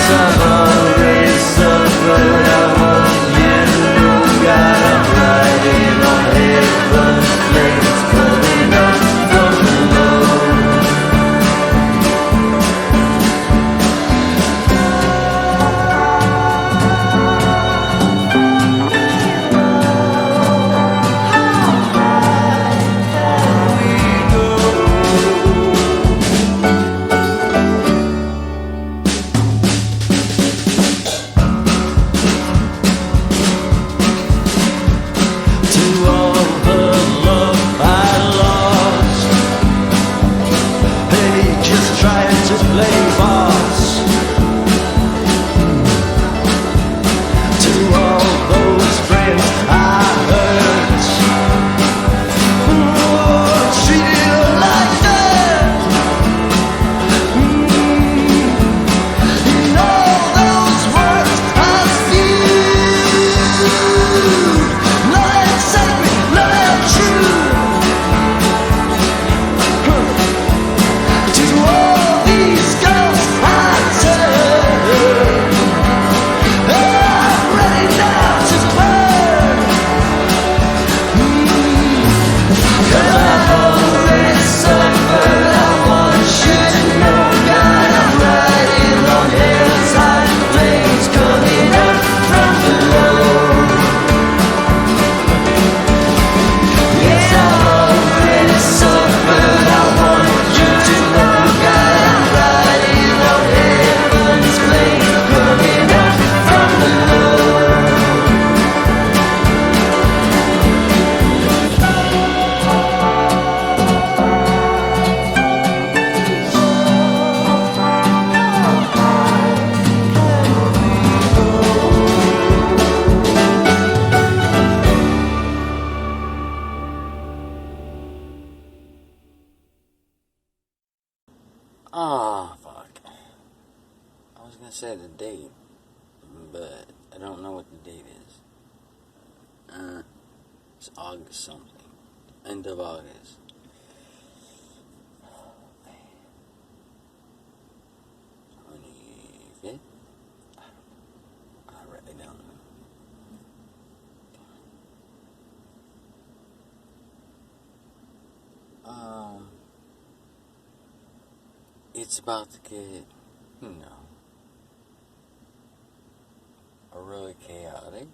I've already suffered. I want you to know, God, I'm riding on heaven's flames, coming up from below. Ah, fuck. I was gonna say the date, but I don't know what the date is. It's August something. End of August. 25th? I really don't know. It's about to get, really chaotic.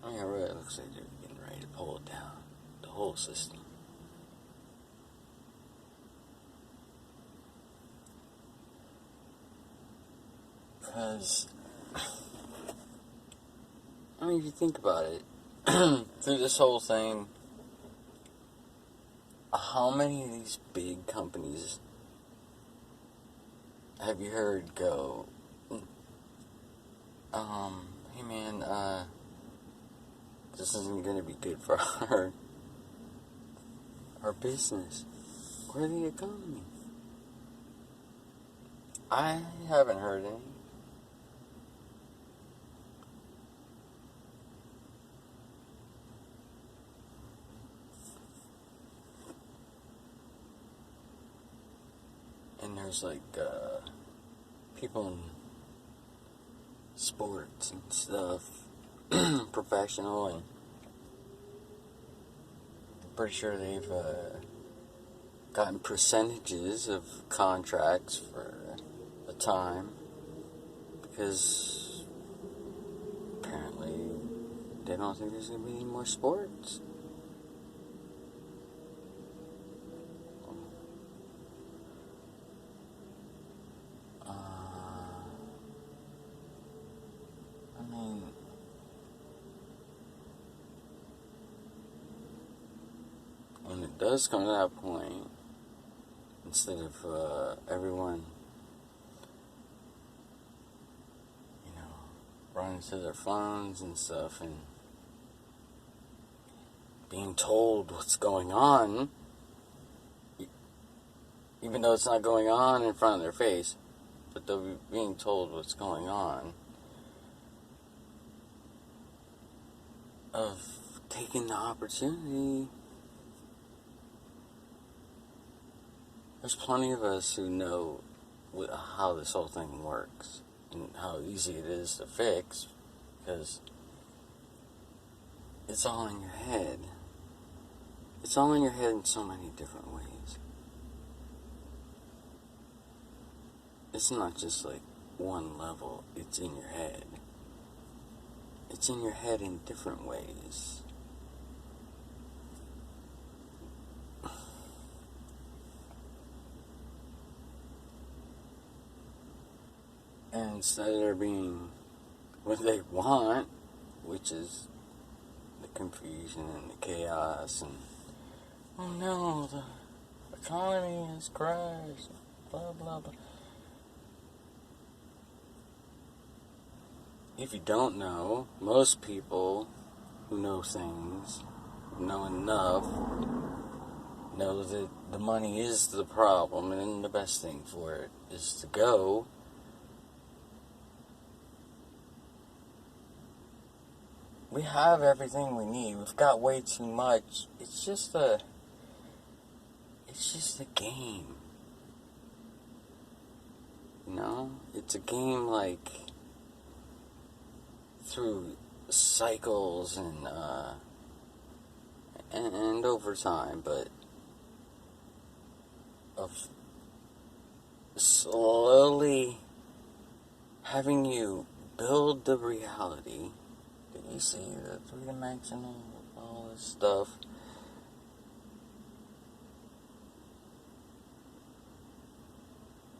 I mean, it really looks like they're getting ready to pull it down, the whole system. Because, I mean, if you think about it, through this whole thing, how many of these big companies have you heard go, hey man, this isn't going to be good for our business or the economy? I haven't heard any. And there's like people in sports and stuff, professional, and I'm pretty sure they've gotten percentages of contracts for a time, because apparently they don't think there's going to be any more sports. When it does come to that point, instead of everyone, running to their phones and stuff and being told what's going on, even though it's not going on in front of their face, but they'll be being told what's going on, of taking the opportunity. There's plenty of us who know how this whole thing works and how easy it is to fix, because it's all in your head. It's all in your head in so many different ways. It's not just like one level, it's in your head. It's in your head in different ways. And instead of there being what they want, which is the confusion and the chaos and, oh no, the economy has crashed, blah blah blah. If you don't know, most people who know things, know enough, know that the money is the problem, and the best thing for it is to go. We have everything we need. We've got way too much. It's just a game. You know? It's a game like through cycles and over time, but of slowly having you build the reality that you see, the three-dimensional, all this stuff,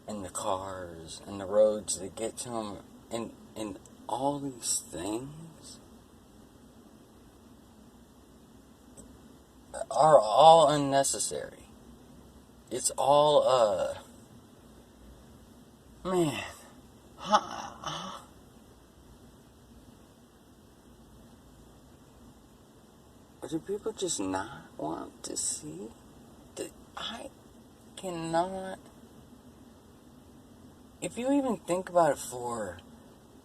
and the cars and the roads that get to them, and all these things are all unnecessary. It's all, man, do people just not want to see? I cannot, if you even think about it for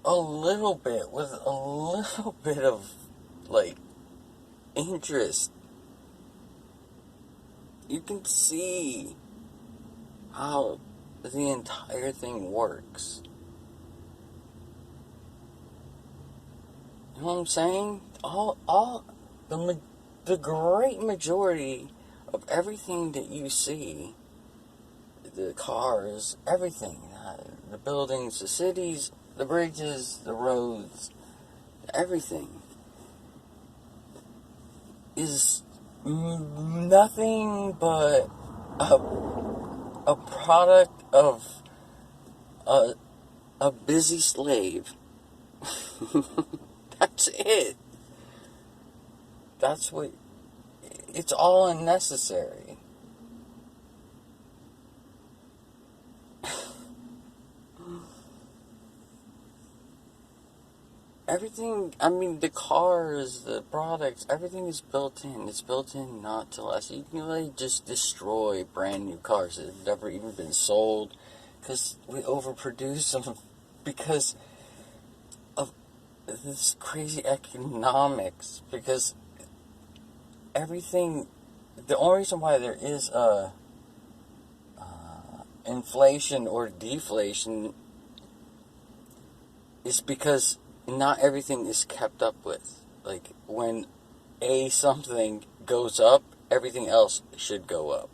a little bit, with a little bit of, like, interest, you can see how the entire thing works. You know what I'm saying? The great majority of everything that you see, the cars, everything, the buildings, the cities, the bridges, the roads, everything is nothing but a product of a busy slave. That's it. That's what, it's all unnecessary. Everything, I mean, the cars, the products, everything is built in. It's built in not to last. You can really just destroy brand new cars that have never even been sold, because we overproduce them because of this crazy economics, because everything, the only reason why there is inflation or deflation is because not everything is kept up with. Like, when something goes up, everything else should go up.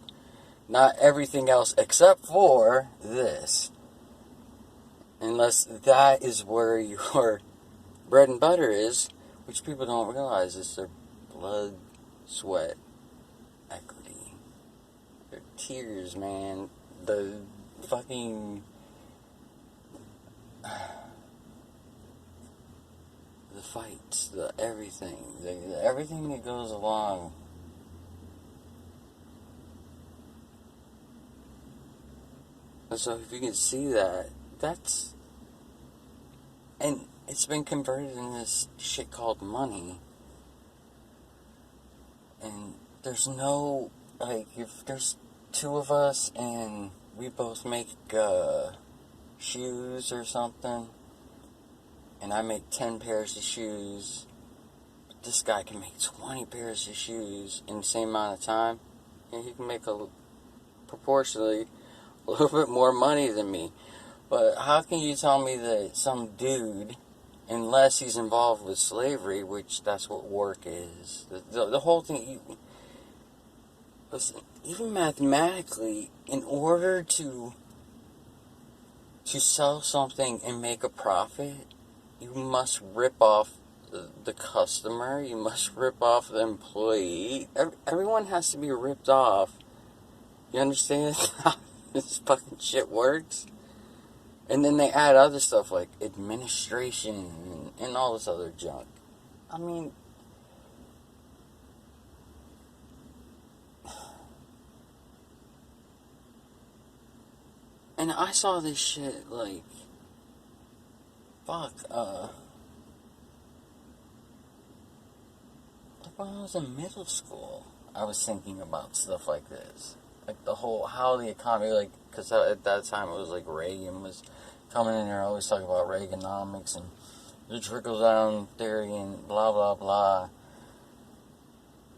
Not everything else except for this. Unless that is where your bread and butter is, which people don't realize is their blood, sweat, equity. Their tears, man. The fucking... the fights, the everything. Everything that goes along. And so if you can see that, that's... and it's been converted in this shit called money. And there's no, like, if there's two of us and we both make shoes or something, and I make 10 pairs of shoes, this guy can make 20 pairs of shoes in the same amount of time, and he can make proportionally a little bit more money than me. But how can you tell me that some dude, unless he's involved with slavery, which that's what work is, the whole thing, listen, even mathematically, in order to sell something and make a profit, you must rip off the customer, you must rip off the employee. Everyone has to be ripped off. You understand how this fucking shit works? And then they add other stuff like administration and all this other junk. I mean, and I saw this shit like, fuck, like when I was in middle school, I was thinking about stuff like this. Like the whole, how the economy, like, because at that time it was like Reagan was coming in there, always talking about Reaganomics and the trickle-down theory and blah, blah, blah.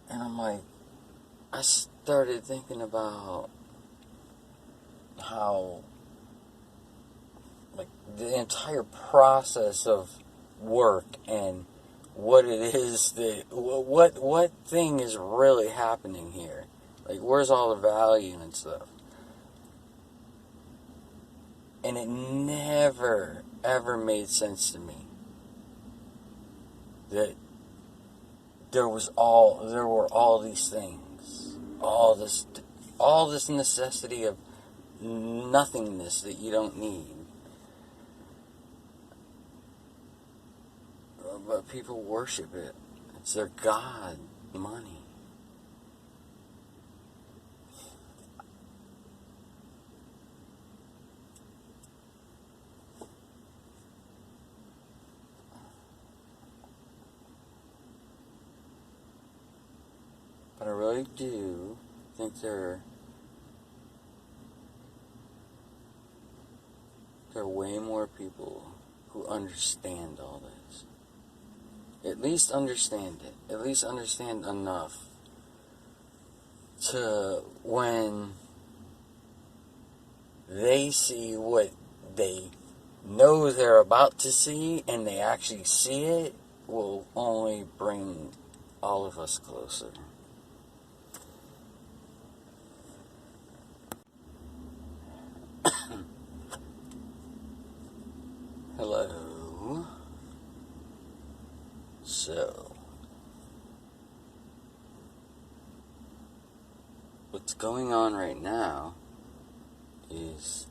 And I'm like, I started thinking about how, like, the entire process of work and what it is that, what thing is really happening here. Like, where's all the value and stuff? And it never, ever made sense to me that there were all these things, all this necessity of nothingness that you don't need. But people worship it. It's their god, money. But I really do think there are way more people who understand all this. At least understand it. At least understand enough to, when they see what they know they're about to see and they actually see it, will only bring all of us closer. Hello. So, what's going on right now is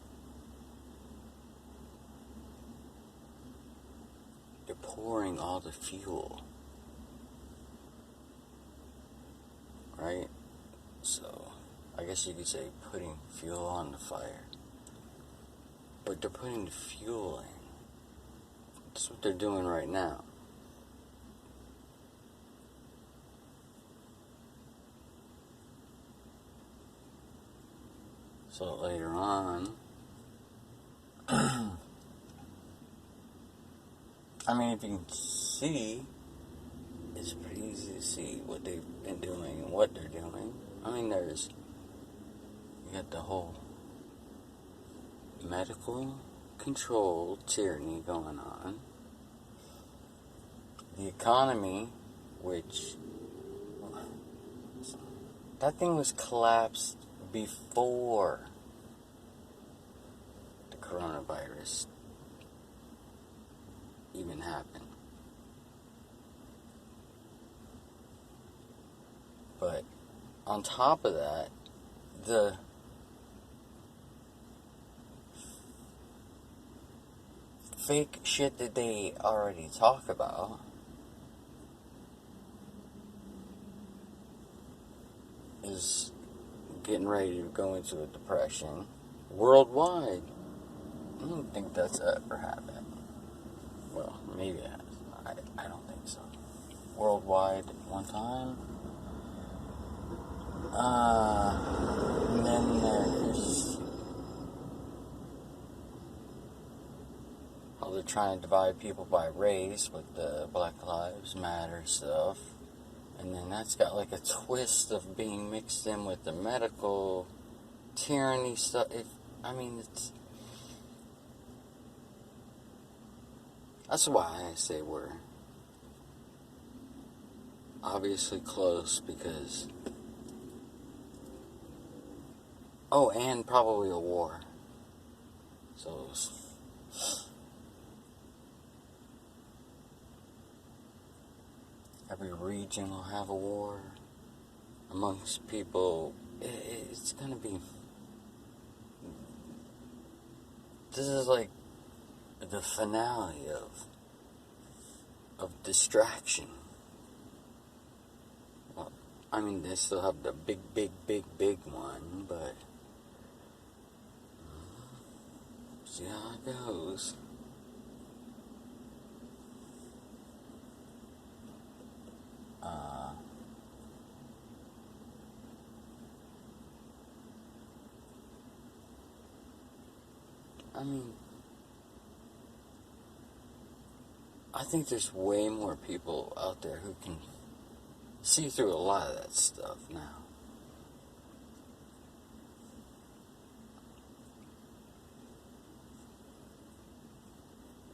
they're pouring all the fuel, right? So, I guess you could say putting fuel on the fire. But they're putting the fuel in. That's what they're doing right now. So later on, I mean, if you can see, it's pretty easy to see what they've been doing and what they're doing. I mean, you got the whole medical control tyranny going on. The economy, which, that thing was collapsed before the coronavirus even happened. But on top of that, the fake shit that they already talk about is getting ready to go into a depression worldwide. I don't think that's ever happened. Well, maybe it has. I don't think so. Worldwide one time. And then there's all they're trying to divide people by race with the Black Lives Matter stuff. And then that's got like a twist of being mixed in with the medical tyranny stuff. That's why I say we're obviously close, because... Oh, and probably a war. So... Every region will have a war amongst people. It's gonna be... This is like the finale of distraction. Well, I mean, they still have the big one, but see how it goes. I mean, I think there's way more people out there who can see through a lot of that stuff now.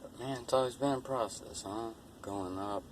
But man, it's always been a process, huh? Going up,